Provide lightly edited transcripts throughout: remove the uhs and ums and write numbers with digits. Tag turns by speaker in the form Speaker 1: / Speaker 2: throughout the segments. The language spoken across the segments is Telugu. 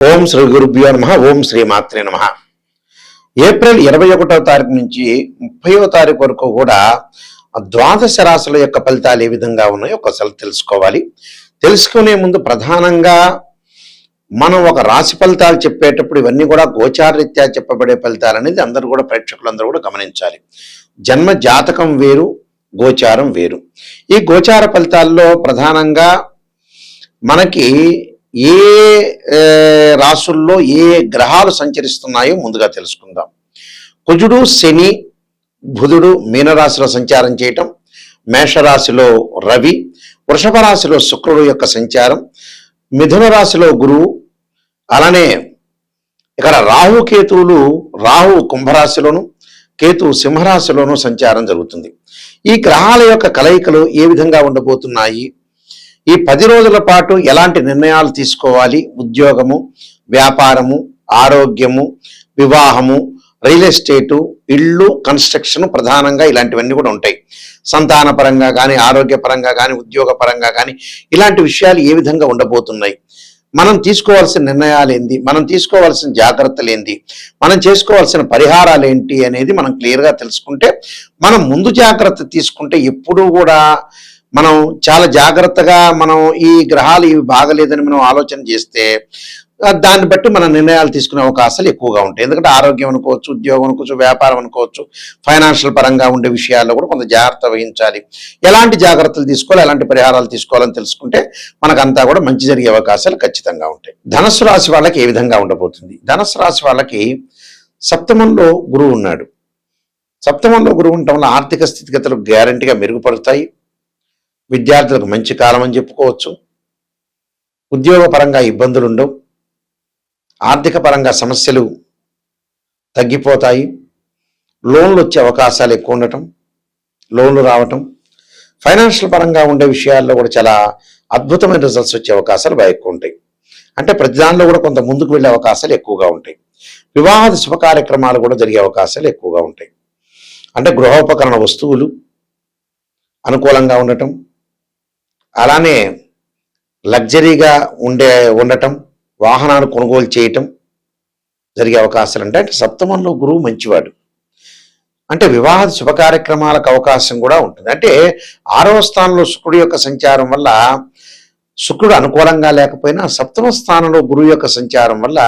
Speaker 1: ఓం శ్రీ గురుభ్యో నమః. ఓం శ్రీ మాత్రే నమః. ఏప్రిల్ 21వ తారీఖు నుంచి 30వ తారీఖు వరకు కూడా ద్వాదశ రాశుల యొక్క ఫలితాలు ఏ విధంగా ఉన్నాయో ఒకసారి తెలుసుకోవాలి. తెలుసుకునే ముందు ప్రధానంగా మనం ఒక రాశి ఫలితాలు చెప్పేటప్పుడు ఇవన్నీ కూడా గోచారరీత్యా చెప్పబడే ఫలితాలు అనేది అందరూ కూడా ప్రేక్షకులందరూ కూడా గమనించాలి. జన్మ జాతకం వేరు, గోచారం వేరు. ఈ గోచార ఫలితాల్లో ప్రధానంగా మనకి ఏ రాసుల్లో ఏ గ్రహాలు సంచరిస్తున్నాయో ముందుగా తెలుసుకుందాం. కుజుడు, శని, బుధుడు మీనరాశిలో సంచారం చేయటం, మేషరాశిలో రవి, వృషభ రాశిలో శుక్రుడు యొక్క సంచారం, మిథున రాశిలో గురువు, అలానే ఇక్కడ రాహుకేతువులు, రాహు కుంభరాశిలోను, కేతు సింహరాశిలోను సంచారం జరుగుతుంది. ఈ గ్రహాల యొక్క కలయికలు ఏ విధంగా ఉండబోతున్నాయి, ఈ 10 రోజుల పాటు ఎలాంటి నిర్ణయాలు తీసుకోవాలి, ఉద్యోగము, వ్యాపారము, ఆరోగ్యము, వివాహము, రియల్ ఎస్టేటు, ఇళ్ళు, కన్స్ట్రక్షన్ ప్రధానంగా ఇలాంటివన్నీ కూడా ఉంటాయి. సంతాన పరంగా కానీ, ఆరోగ్యపరంగా కానీ, ఉద్యోగ పరంగా కానీ ఇలాంటి విషయాలు ఏ విధంగా ఉండబోతున్నాయి, మనం తీసుకోవాల్సిన నిర్ణయాలు ఏంటి, మనం తీసుకోవాల్సిన జాగ్రత్తలు ఏంటి, మనం చేసుకోవాల్సిన పరిహారాలు ఏంటి అనేది మనం క్లియర్గా తెలుసుకుంటే, మనం ముందు జాగ్రత్త తీసుకుంటే ఎప్పుడూ కూడా మనం చాలా జాగ్రత్తగా మనం ఈ గ్రహాలు ఇవి బాగలేదని మనం ఆలోచన చేస్తే దాన్ని బట్టి మన నిర్ణయాలు తీసుకునే అవకాశాలు ఎక్కువగా ఉంటాయి. ఎందుకంటే ఆరోగ్యం అనుకోవచ్చు, ఉద్యోగం అనుకోవచ్చు, వ్యాపారం అనుకోవచ్చు, ఫైనాన్షియల్ పరంగా ఉండే విషయాల్లో కూడా కొంత జాగ్రత్త వహించాలి. ఎలాంటి జాగ్రత్తలు తీసుకోవాలి, ఎలాంటి పరిహారాలు తీసుకోవాలని తెలుసుకుంటే మనకంతా కూడా మంచి జరిగే అవకాశాలు ఖచ్చితంగా ఉంటాయి. ధనుస్సు రాశి వాళ్ళకి ఏ విధంగా ఉండబోతుంది? ధనుస్సు రాశి వాళ్ళకి సప్తమంలో గురువు ఉన్నాడు. సప్తమంలో గురువు ఉండటం వల్ల ఆర్థిక స్థితిగతులు గ్యారంటీగా మెరుగుపడతాయి. విద్యార్థులకు మంచి కాలం అని చెప్పుకోవచ్చు. ఉద్యోగపరంగా ఇబ్బందులు ఉండవు. ఆర్థిక పరంగా సమస్యలు తగ్గిపోతాయి. లోన్లు వచ్చే అవకాశాలు ఎక్కువ ఉండటం, లోన్లు రావటం, ఫైనాన్షియల్ పరంగా ఉండే విషయాల్లో కూడా చాలా అద్భుతమైన రిజల్ట్స్ వచ్చే అవకాశాలు బాగా ఎక్కువ ఉంటాయి. అంటే ప్రతి దానిలో కూడా కొంత ముందుకు వెళ్ళే అవకాశాలు ఎక్కువగా ఉంటాయి. వివాహ శుభ కార్యక్రమాలు కూడా జరిగే అవకాశాలు ఎక్కువగా ఉంటాయి. అంటే గృహోపకరణ వస్తువులు అనుకూలంగా ఉండటం, అలానే లగ్జరీగా ఉండటం, వాహనాలు కొనుగోలు చేయటం జరిగే అవకాశాలు ఉంటాయి. అంటే సప్తమంలో గురువు మంచివాడు. అంటే వివాహ శుభ కార్యక్రమాలకు అవకాశం కూడా ఉంటుంది. అంటే 6వ స్థానంలో శుక్రుడు యొక్క సంచారం వల్ల, శుక్రుడు అనుకూలంగా లేకపోయినా సప్తమ స్థానంలో గురువు యొక్క సంచారం వల్ల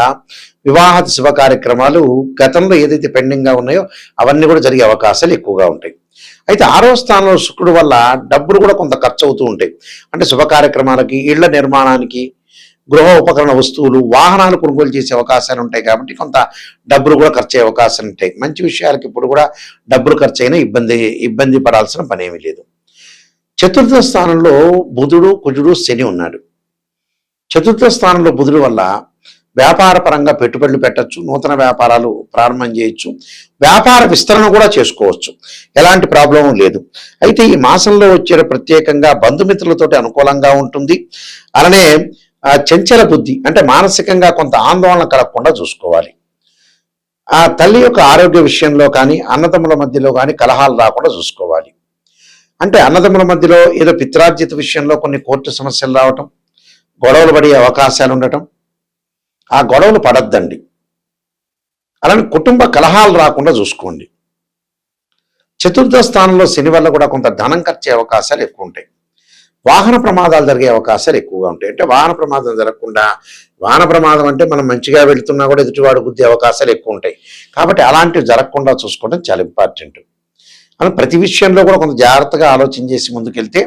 Speaker 1: వివాహ శుభ కార్యక్రమాలు గతంలో ఏదైతే పెండింగ్గా ఉన్నాయో అవన్నీ కూడా జరిగే అవకాశాలు ఎక్కువగా ఉంటాయి. అయితే 6వ స్థానంలో శుక్రుడు వల్ల డబ్బులు కూడా కొంత ఖర్చు అవుతూ ఉంటాయి. అంటే శుభ కార్యక్రమాలకి, ఇళ్ల నిర్మాణానికి, గృహ ఉపకరణ వస్తువులు, వాహనాలు కొనుగోలు చేసే అవకాశాలు ఉంటాయి. కాబట్టి కొంత డబ్బులు కూడా ఖర్చు అయ్యే అవకాశాలు ఉంటాయి. మంచి విషయాలకి ఇప్పుడు కూడా డబ్బులు ఖర్చు అయినా ఇబ్బంది పడాల్సిన పని ఏమీ లేదు. చతుర్థ స్థానంలో బుధుడు, కుజుడు, శని ఉన్నాడు. చతుర్థ స్థానంలో బుధుడు వల్ల వ్యాపార పరంగా పెట్టుబడులు పెట్టచ్చు, నూతన వ్యాపారాలు ప్రారంభం చేయొచ్చు, వ్యాపార విస్తరణ కూడా చేసుకోవచ్చు, ఎలాంటి ప్రాబ్లం లేదు. అయితే ఈ మాసంలో వచ్చే ప్రత్యేకంగా బంధుమిత్రులతోటి అనుకూలంగా ఉంటుంది. అలానే చంచల బుద్ధి, అంటే మానసికంగా కొంత ఆందోళన కలగకుండా చూసుకోవాలి. ఆ తల్లి యొక్క ఆరోగ్య విషయంలో కానీ, అన్నదమ్ముల మధ్యలో కానీ కలహాలు రాకుండా చూసుకోవాలి. అంటే అన్నదమ్ముల మధ్యలో ఏదో పిత్రార్జిత విషయంలో కొన్ని కోర్టు సమస్యలు రావటం, గొడవలు పడే అవకాశాలు ఉండటం, ఆ గొడవలు పడద్దండి. అలానే కుటుంబ కలహాలు రాకుండా చూసుకోండి. చతుర్థ స్థానంలో శని వల్ల కూడా కొంత ధనం ఖర్చే అవకాశాలు ఎక్కువ ఉంటాయి. వాహన ప్రమాదాలు జరిగే అవకాశాలు ఎక్కువగా ఉంటాయి. అంటే వాహన ప్రమాదం జరగకుండా, వాహన ప్రమాదం అంటే మనం మంచిగా వెళుతున్నా కూడా ఎదుటివాడు గుద్దే అవకాశాలు ఎక్కువ ఉంటాయి. కాబట్టి అలాంటివి జరగకుండా చూసుకోవడం చాలా ఇంపార్టెంట్. మనం ప్రతి విషయంలో కూడా కొంత జాగ్రత్తగా ఆలోచన చేసి ముందుకెళ్తే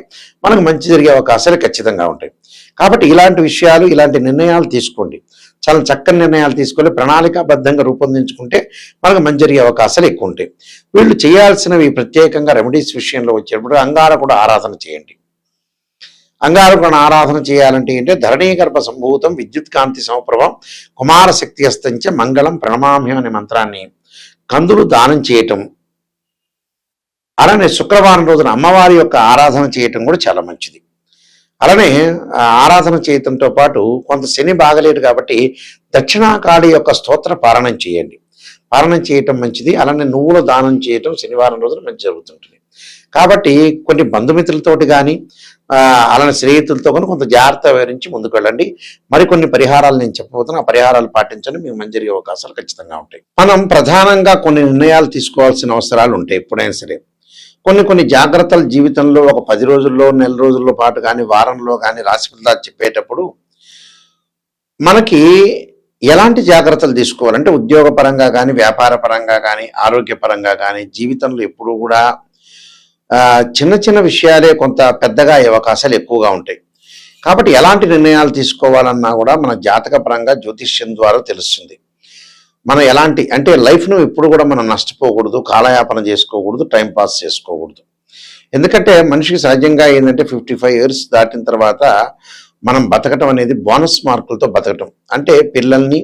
Speaker 1: మనకు మంచి జరిగే అవకాశాలు ఖచ్చితంగా ఉంటాయి. కాబట్టి ఇలాంటి విషయాలు, ఇలాంటి నిర్ణయాలు తీసుకోండి. చాలా చక్కని నిర్ణయాలు తీసుకొని ప్రణాళికాబద్ధంగా రూపొందించుకుంటే మనకు మంచి జరిగే అవకాశాలు ఎక్కువ ఉంటాయి. వీళ్ళు చేయాల్సినవి ప్రత్యేకంగా రెమెడీస్ విషయంలో వచ్చేటప్పుడు అంగారకుడు ఆరాధన చేయండి. అంగారకుడు ఆరాధన చేయాలంటే ఏంటంటే ధరణీ గర్భ సంభూతం విద్యుత్ కాంతి సమప్రభం కుమారశక్తి హస్తంచ మంగళం ప్రణమామ్యం అనే మంత్రాన్ని కందులు దానం చేయటం, అలానే శుక్రవారం రోజున అమ్మవారి యొక్క ఆరాధన చేయటం కూడా చాలా మంచిది. అలానే ఆరాధన చేయటంతో పాటు కొంత శని బాగలేడు కాబట్టి దక్షిణాకాళి యొక్క స్తోత్ర పారాయణం చేయండి. పారాయణం చేయటం మంచిది. అలానే నువ్వుల దానం చేయటం శనివారం రోజున మంచి జరుగుతుంటుంది. కాబట్టి కొన్ని బంధుమిత్రులతోటి కానీ, అలానే స్నేహితులతో కూడా కొంత జాగ్రత్త వివరించి ముందుకు వెళ్ళండి. మరికొన్ని పరిహారాలు నేను చెప్పబోతున్నా, ఆ పరిహారాలు పాటించండి, మీకు మంచి జరిగే అవకాశాలు ఖచ్చితంగా ఉంటాయి. మనం ప్రధానంగా కొన్ని నిర్ణయాలు తీసుకోవాల్సిన అవసరాలు ఉంటాయి ఎప్పుడైనా సరే. కొన్ని జాగ్రత్తలు జీవితంలో ఒక 10 రోజుల్లో, నెల రోజుల్లో పాటు కానీ, వారంలో కానీ రాశి ఫలితాలు చెప్పేటప్పుడు మనకి ఎలాంటి జాగ్రత్తలు తీసుకోవాలంటే ఉద్యోగపరంగా కానీ, వ్యాపార పరంగా కానీ, ఆరోగ్యపరంగా కానీ జీవితంలో ఎప్పుడు కూడా చిన్న చిన్న విషయాలే కొంత పెద్దగా అయ్యే అవకాశాలు ఎక్కువగా ఉంటాయి. కాబట్టి ఎలాంటి నిర్ణయాలు తీసుకోవాలన్నా కూడా మన జాతక పరంగా జ్యోతిష్యం ద్వారా తెలుస్తుంది. మనం ఎలాంటి అంటే లైఫ్ను ఎప్పుడు కూడా మనం నష్టపోకూడదు, కాలయాపన చేసుకోకూడదు, టైం పాస్ చేసుకోకూడదు. ఎందుకంటే మనిషికి సహజంగా ఏంటంటే 55 ఇయర్స్ దాటిన తర్వాత మనం బతకటం అనేది బోనస్ మార్కులతో బతకటం. అంటే పిల్లల్ని,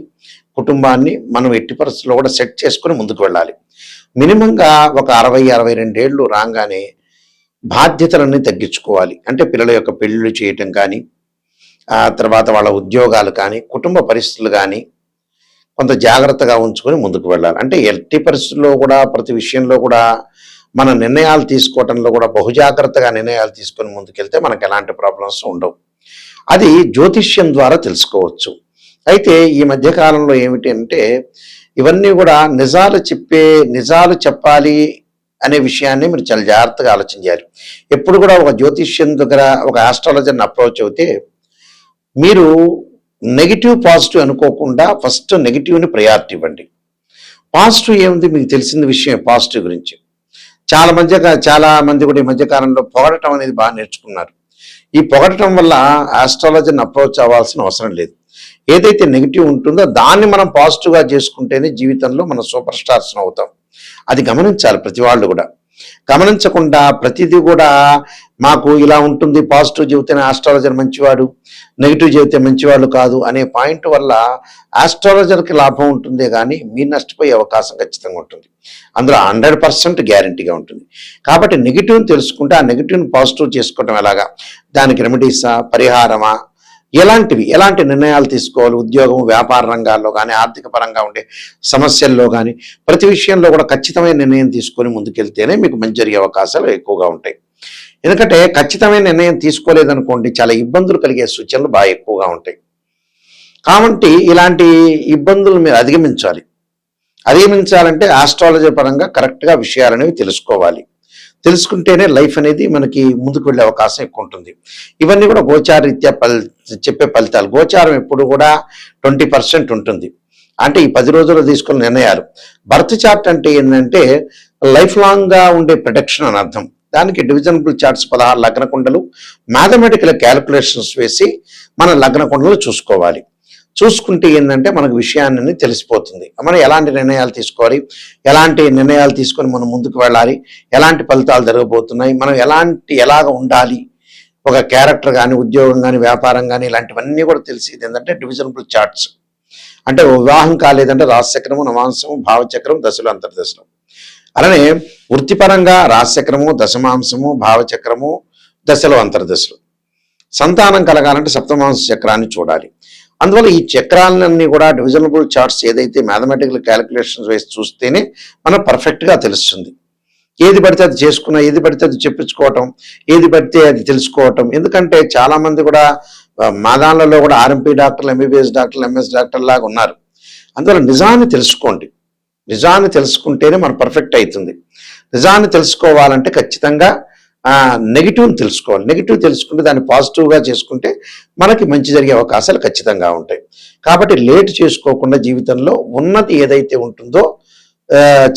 Speaker 1: కుటుంబాన్ని మనం ఎట్టి పరిస్థితుల్లో కూడా సెట్ చేసుకుని ముందుకు వెళ్ళాలి. మినిమంగా ఒక 60-62 ఏళ్ళు రాగానే బాధ్యతలన్నీ తగ్గించుకోవాలి. అంటే పిల్లల యొక్క పెళ్ళిళ్ళు చేయటం కానీ, తర్వాత వాళ్ళ ఉద్యోగాలు కానీ, కుటుంబ పరిస్థితులు కానీ కొంత జాగ్రత్తగా ఉంచుకొని ముందుకు వెళ్ళాలి. అంటే ఎట్టి పరిస్థితుల్లో కూడా ప్రతి విషయంలో కూడా మన నిర్ణయాలు తీసుకోవటంలో కూడా బహుజాగ్రత్తగా నిర్ణయాలు తీసుకొని ముందుకెళ్తే మనకు ఎలాంటి ప్రాబ్లమ్స్ ఉండవు. అది జ్యోతిష్యం ద్వారా తెలుసుకోవచ్చు. అయితే ఈ మధ్యకాలంలో ఏమిటి అంటే ఇవన్నీ కూడా నిజాలు చెప్పాలి అనే విషయాన్ని మీరు చాలా జాగ్రత్తగా ఆలోచించాలి. ఎప్పుడు కూడా ఒక జ్యోతిష్యం దగ్గర ఒక ఆస్ట్రాలజర్ని అప్రోచ్ అవుతే మీరు నెగిటివ్ పాజిటివ్ అనుకోకుండా ఫస్ట్ నెగిటివ్ని ప్రయారిటీ ఇవ్వండి. పాజిటివ్ ఏముంది మీకు తెలిసిన విషయం పాజిటివ్ గురించి. చాలా మంది కూడా ఈ మధ్యకాలంలో పొగడటం అనేది బాగా నేర్చుకున్నారు. ఈ పొగడటం వల్ల ఆస్ట్రాలజర్ని అప్రోచ్ అవ్వాల్సిన అవసరం లేదు. ఏదైతే నెగిటివ్ ఉంటుందో దాన్ని మనం పాజిటివ్గా చేసుకుంటేనే జీవితంలో మనం సూపర్ స్టార్స్ అవుతాం. అది గమనించాలి ప్రతి వాళ్ళు కూడా. గమనించకుండా ప్రతిదీ కూడా మాకు ఇలా ఉంటుంది, పాజిటివ్ చెబితేనే ఆస్ట్రాలజర్ మంచివాడు, నెగిటివ్ చెబితే మంచివాళ్ళు కాదు అనే పాయింట్ వల్ల ఆస్ట్రాలజర్కి లాభం ఉంటుందే కానీ మీరు నష్టపోయే అవకాశం ఖచ్చితంగా ఉంటుంది. అందులో 100% గ్యారంటీగా ఉంటుంది. కాబట్టి నెగిటివ్ని తెలుసుకుంటే ఆ నెగిటివ్ని పాజిటివ్ చేసుకోవటం ఎలాగా, దానికి రెమెడీసా, పరిహారమా, ఎలాంటి నిర్ణయాలు తీసుకోవాలి, ఉద్యోగం, వ్యాపార రంగాల్లో కానీ, ఆర్థిక పరంగా ఉండే సమస్యల్లో కానీ ప్రతి విషయంలో కూడా ఖచ్చితమైన నిర్ణయం తీసుకొని ముందుకెళ్తేనే మీకు మంచి జరిగే అవకాశాలు ఎక్కువగా ఉంటాయి. ఎందుకంటే ఖచ్చితమైన నిర్ణయం తీసుకోలేదనుకోండి చాలా ఇబ్బందులు కలిగే సూచనలు బాగా ఎక్కువగా ఉంటాయి. కాబట్టి ఇలాంటి ఇబ్బందులు మీరు అధిగమించాలంటే ఆస్ట్రాలజీ పరంగా కరెక్ట్గా విషయాలనేవి తెలుసుకోవాలి. తెలుసుకుంటేనే లైఫ్ అనేది మనకి ముందుకు వెళ్ళే అవకాశం ఎక్కువ ఉంటుంది. ఇవన్నీ కూడా గోచారరీత్యా చెప్పే ఫలితాలు. గోచారం ఎప్పుడు కూడా 20% ఉంటుంది. అంటే ఈ 10 రోజుల్లో తీసుకున్న నిర్ణయాలు. బర్త్ చార్ట్ అంటే ఏంటంటే లైఫ్ లాంగ్గా ఉండే ప్రొటెక్షన్ అని అర్థం. దానికి డివిజనబుల్ చార్ట్స్ 16 లగ్న కుండలు మ్యాథమెటికల్ క్యాలిక్యులేషన్స్ వేసి మన లగ్న కుండలు చూసుకోవాలి. చూసుకుంటే ఏంటంటే మనకు విషయాన్ని తెలిసిపోతుంది. మనం ఎలాంటి నిర్ణయాలు తీసుకోవాలి, ఎలాంటి నిర్ణయాలు తీసుకొని మనం ముందుకు వెళ్ళాలి, ఎలాంటి ఫలితాలు జరగబోతున్నాయి, మనం ఎలాగ ఉండాలి, ఒక క్యారెక్టర్ కానీ, ఉద్యోగం కానీ, వ్యాపారం కానీ ఇలాంటివన్నీ కూడా తెలిసేది ఏంటంటే డివిజనబుల్ చార్ట్స్. అంటే వివాహం కాలేదంటే రాశిచక్రము, నవాంశము, భావచక్రం, దశలు, అంతర్దశలు. అలానే వృత్తిపరంగా రాశిచక్రము, దశమాంశము, భావచక్రము, దశలు, అంతర్దశలు. సంతానం కలగాలంటే సప్తమాంశ చక్రాన్ని చూడాలి. అందువల్ల ఈ చక్రాలన్నీ కూడా డివిజనబుల్ చార్ట్స్ ఏదైతే మ్యాథమెటికల్ క్యాలిక్యులేషన్స్ వేసి చూస్తేనే మనకు పర్ఫెక్ట్గా తెలుస్తుంది. ఏది పడితే అది చేసుకున్నా, ఏది పడితే అది చెప్పించుకోవటం, ఏది పడితే అది తెలుసుకోవటం. ఎందుకంటే చాలామంది కూడా మా దానిలో కూడా ఆర్ఎంపీ డాక్టర్లు, ఎంబీబీఎస్ డాక్టర్లు, ఎంఎస్ డాక్టర్ లాగా ఉన్నారు. అందువల్ల నిజాన్ని తెలుసుకోండి. నిజాన్ని తెలుసుకుంటేనే మనం పర్ఫెక్ట్ అవుతుంది. నిజాన్ని తెలుసుకోవాలంటే ఖచ్చితంగా నెగిటివ్ని తెలుసుకోవాలి. నెగిటివ్ తెలుసుకుంటే దాన్ని పాజిటివ్గా చేసుకుంటే మనకి మంచి జరిగే అవకాశాలు ఖచ్చితంగా ఉంటాయి. కాబట్టి లేట్ చేసుకోకుండా జీవితంలో ఉన్నది ఏదైతే ఉంటుందో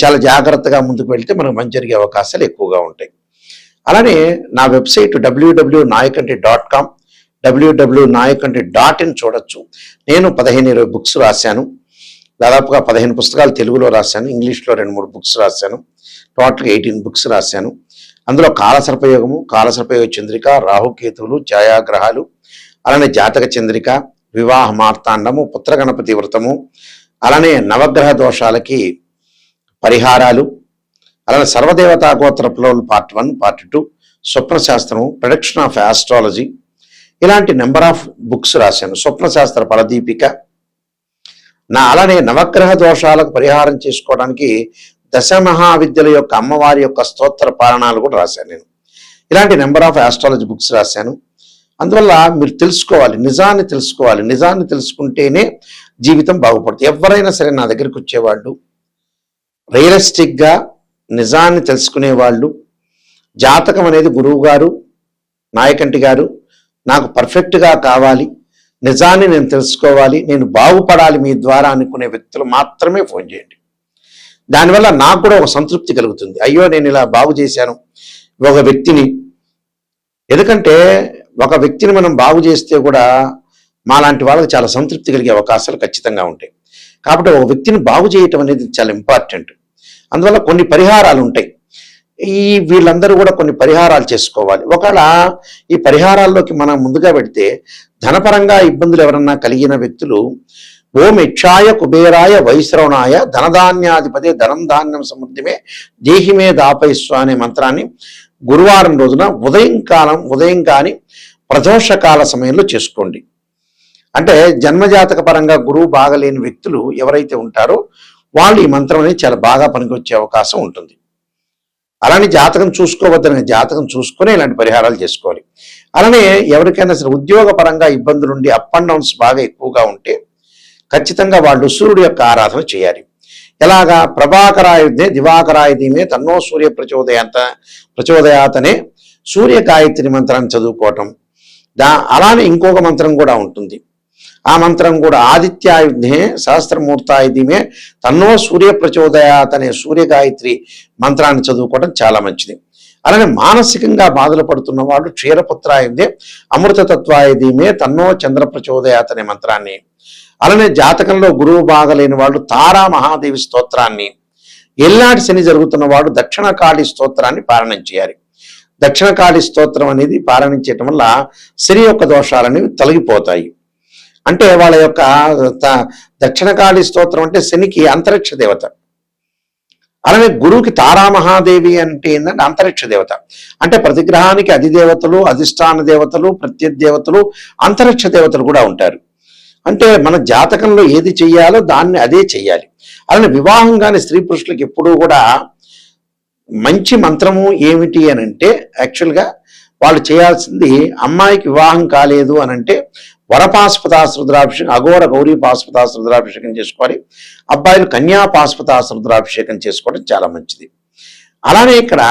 Speaker 1: చాలా జాగ్రత్తగా ముందుకు వెళ్తే మనకు మంచి జరిగే అవకాశాలు ఎక్కువగా ఉంటాయి. అలానే నా వెబ్సైట్ www.nayakanti.com, www.nayakanti.in చూడొచ్చు. నేను 15-20 బుక్స్ రాశాను. దాదాపుగా 15 పుస్తకాలు తెలుగులో రాశాను, ఇంగ్లీష్లో 2-3 బుక్స్ రాశాను. టోటల్గా 18 బుక్స్ రాశాను. అందులో కాలసర్పయోగము, కాలసర్పయోగ చంద్రిక, రాహుకేతువులు, ఛాయాగ్రహాలు, అలానే జాతక చంద్రిక, వివాహ మార్తాండము, పుత్రగణపతి వ్రతము, అలానే నవగ్రహ దోషాలకి పరిహారాలు, అలానే సర్వదేవతా గోత్ర పులవులు పార్ట్ 1, పార్ట్ 2, స్వప్నశాస్త్రము, ప్రొడక్షన్ ఆఫ్ ఆస్ట్రాలజీ, ఇలాంటి నెంబర్ ఆఫ్ బుక్స్ రాశాను. స్వప్నశాస్త్ర ఫలదీపిక. అలానే నవగ్రహ దోషాలకు పరిహారం చేసుకోవడానికి దశమహావిద్యల యొక్క అమ్మవారి యొక్క స్తోత్ర పారాయణాలు కూడా రాశాను నేను. ఇలాంటి నెంబర్ ఆఫ్ ఆస్ట్రాలజీ బుక్స్ రాశాను. అందువల్ల మీరు తెలుసుకోవాలి, నిజాన్ని తెలుసుకోవాలి. నిజాన్ని తెలుసుకుంటేనే జీవితం బాగుపడుతుంది. ఎవరైనా సరే నా దగ్గరికి వచ్చేవాళ్ళు రియలిస్టిక్గా నిజాన్ని తెలుసుకునే వాళ్ళు, జాతకం అనేది గురువు గారు, నాయకంటి గారు నాకు పర్ఫెక్ట్గా కావాలి, నిజాన్ని నేను తెలుసుకోవాలి, నేను బాగుపడాలి మీ ద్వారా అనుకునే వ్యక్తులు మాత్రమే ఫోన్ చేయండి. దానివల్ల నాకు కూడా ఒక సంతృప్తి కలుగుతుంది. అయ్యో నేను ఇలా బాగు చేశాను ఒక వ్యక్తిని. ఎందుకంటే ఒక వ్యక్తిని మనం బాగు చేస్తే కూడా మాలాంటి వాళ్ళకి చాలా సంతృప్తి కలిగే అవకాశాలు ఖచ్చితంగా ఉంటాయి. కాబట్టి ఒక వ్యక్తిని బాగు చేయటం అనేది చాలా ఇంపార్టెంట్. అందువల్ల కొన్ని పరిహారాలు ఉంటాయి. వీళ్ళందరూ కూడా కొన్ని పరిహారాలు చేసుకోవాలి. ఒకవేళ ఈ పరిహారాల్లోకి మనం ముందుగా పెడితే ధనపరంగా ఇబ్బందులు ఎవరన్నా కలిగిన వ్యక్తులు ఓం యక్షాయ కుబేరాయ వైశ్రవణాయ ధనధాన్యాధిపతి ధనం ధాన్యం సమృద్ధిమే దేహిమే దాపయిస్వ అనే మంత్రాన్ని గురువారం రోజున ఉదయం కానీ ప్రదోషకాల సమయంలో చేసుకోండి. అంటే జన్మజాతక పరంగా గురువు బాగలేని వ్యక్తులు ఎవరైతే ఉంటారో వాళ్ళు ఈ మంత్రం అనేది చాలా బాగా పనికొచ్చే అవకాశం ఉంటుంది. అలానే జాతకం చూసుకోవద్దని, జాతకం చూసుకుని ఇలాంటి పరిహారాలు చేసుకోవాలి. అలానే ఎవరికైనా సరే ఉద్యోగ పరంగా ఇబ్బందులుండి అప్ అండ్ డౌన్స్ బాగా ఎక్కువగా ఉంటే ఖచ్చితంగా వాళ్ళు సూర్యుడి యొక్క ఆరాధన చేయాలి. ఎలాగా? ప్రభాకరాయుధే దివాకరాయుధీమే తన్నో సూర్య ప్రచోదయాతనే సూర్య గాయత్రి మంత్రాన్ని చదువుకోవటం. అలానే ఇంకొక మంత్రం కూడా ఉంటుంది. ఆ మంత్రం కూడా ఆదిత్యాయుధే సహస్రమూర్తాయుధీమే తన్నో సూర్య ప్రచోదయాత్ అనే సూర్య గాయత్రి మంత్రాన్ని చదువుకోవడం చాలా మంచిది. అలానే మానసికంగా బాధలు పడుతున్న వాళ్ళు క్షీరపుత్రాయుధే అమృతతత్వాయుధీమే తన్నో చంద్ర ప్రచోదయాత్ అనే మంత్రాన్ని, అలానే జాతకంలో గురువు బాగలేని వాళ్ళు తారా మహాదేవి స్తోత్రాన్ని, ఎల్లాటి శని జరుగుతున్న వాడు దక్షిణకాళి స్తోత్రాన్ని పారాయణం చేయాలి. దక్షిణకాళి స్తోత్రం అనేది పారాయణం చేయటం వల్ల శని యొక్క దోషాలనేవి తొలగిపోతాయి. అంటే వాళ్ళ యొక్క దక్షిణకాళి స్తోత్రం అంటే శనికి అంతరిక్ష దేవత. అలానే గురువుకి తారామహాదేవి అంటే ఏంటంటే అంతరిక్ష దేవత. అంటే ప్రతి గ్రహానికి అధిదేవతలు, అధిష్టాన దేవతలు, ప్రత్యర్థేవతలు, అంతరిక్ష దేవతలు కూడా ఉంటారు. అంటే మన జాతకంలో ఏది చెయ్యాలో దాన్ని అదే చెయ్యాలి. అలానే వివాహం కాని స్త్రీ పురుషులకు ఎప్పుడూ కూడా మంచి మంత్రము ఏమిటి అని అంటే యాక్చువల్గా వాళ్ళు చేయాల్సింది, అమ్మాయికి వివాహం కాలేదు అని అంటే వరపాశుపతాస్ రుద్రాభిషేకం, అఘోర గౌరీ పాశుపతాస్ రుద్రాభిషేకం చేసుకోవాలి. అబ్బాయిలు కన్యా పాశుపతాస్ రుద్రాభిషేకం చేసుకోవడం చాలా మంచిది. అలానే ఇక్కడ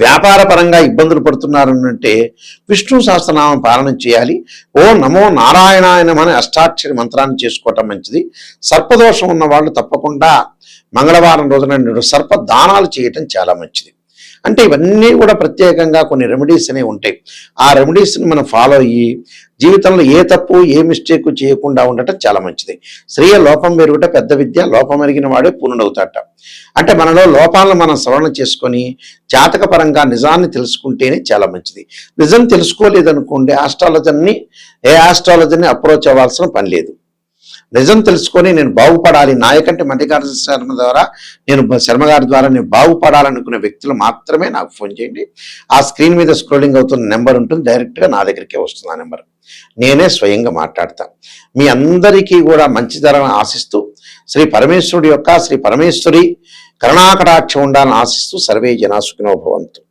Speaker 1: వ్యాపార పరంగా ఇబ్బందులు పడుతున్నారంటే విష్ణు సహస్రనామం పాలన చేయాలి. ఓ నమో నారాయణాయ నమః అనే అష్టాక్షరి మంత్రాన్ని చేసుకోవటం మంచిది. సర్పదోషం ఉన్న వాళ్ళు తప్పకుండా మంగళవారం రోజున సర్ప దానాలు చేయటం చాలా మంచిది. అంటే ఇవన్నీ కూడా ప్రత్యేకంగా కొన్ని రెమెడీస్ అనేవి ఉంటాయి. ఆ రెమెడీస్ని మనం ఫాలో అయ్యి జీవితంలో ఏ తప్పు ఏ మిస్టేక్ చేయకుండా ఉండటం చాలా మంచిది. స్త్రీయ లోపం పెరుగుట పెద్ద విద్య, లోపం ఎరిగిన వాడే పూర్ణుడవుతాట. అంటే మనలో లోపాలను మనం సవరణ చేసుకొని జాతక పరంగా నిజాన్ని తెలుసుకుంటేనే చాలా మంచిది. నిజం తెలుసుకోలేదనుకోండి ఏ ఆస్ట్రాలజర్ని అప్రోచ్ అవ్వాల్సిన పని లేదు. నిజం తెలుసుకొని నేను బాగుపడాలి, నాయకంటే మల్లికార్జున శర్మ గారి ద్వారా నేను బాగుపడాలనుకునే వ్యక్తులు మాత్రమే నాకు ఫోన్ చేయండి. ఆ స్క్రీన్ మీద స్క్రోలింగ్ అవుతున్న నెంబర్ ఉంటుంది, డైరెక్ట్గా నా దగ్గరికే వస్తుంది ఆ నెంబర్. నేనే స్వయంగా మాట్లాడతా. మీ అందరికీ కూడా మంచి జరగని ఆశిస్తూ శ్రీ పరమేశ్వరుడి యొక్క శ్రీ పరమేశ్వరి కరుణాకటాక్షం ఉండాలని ఆశిస్తూ సర్వే జనా సుఖినో భవంతు.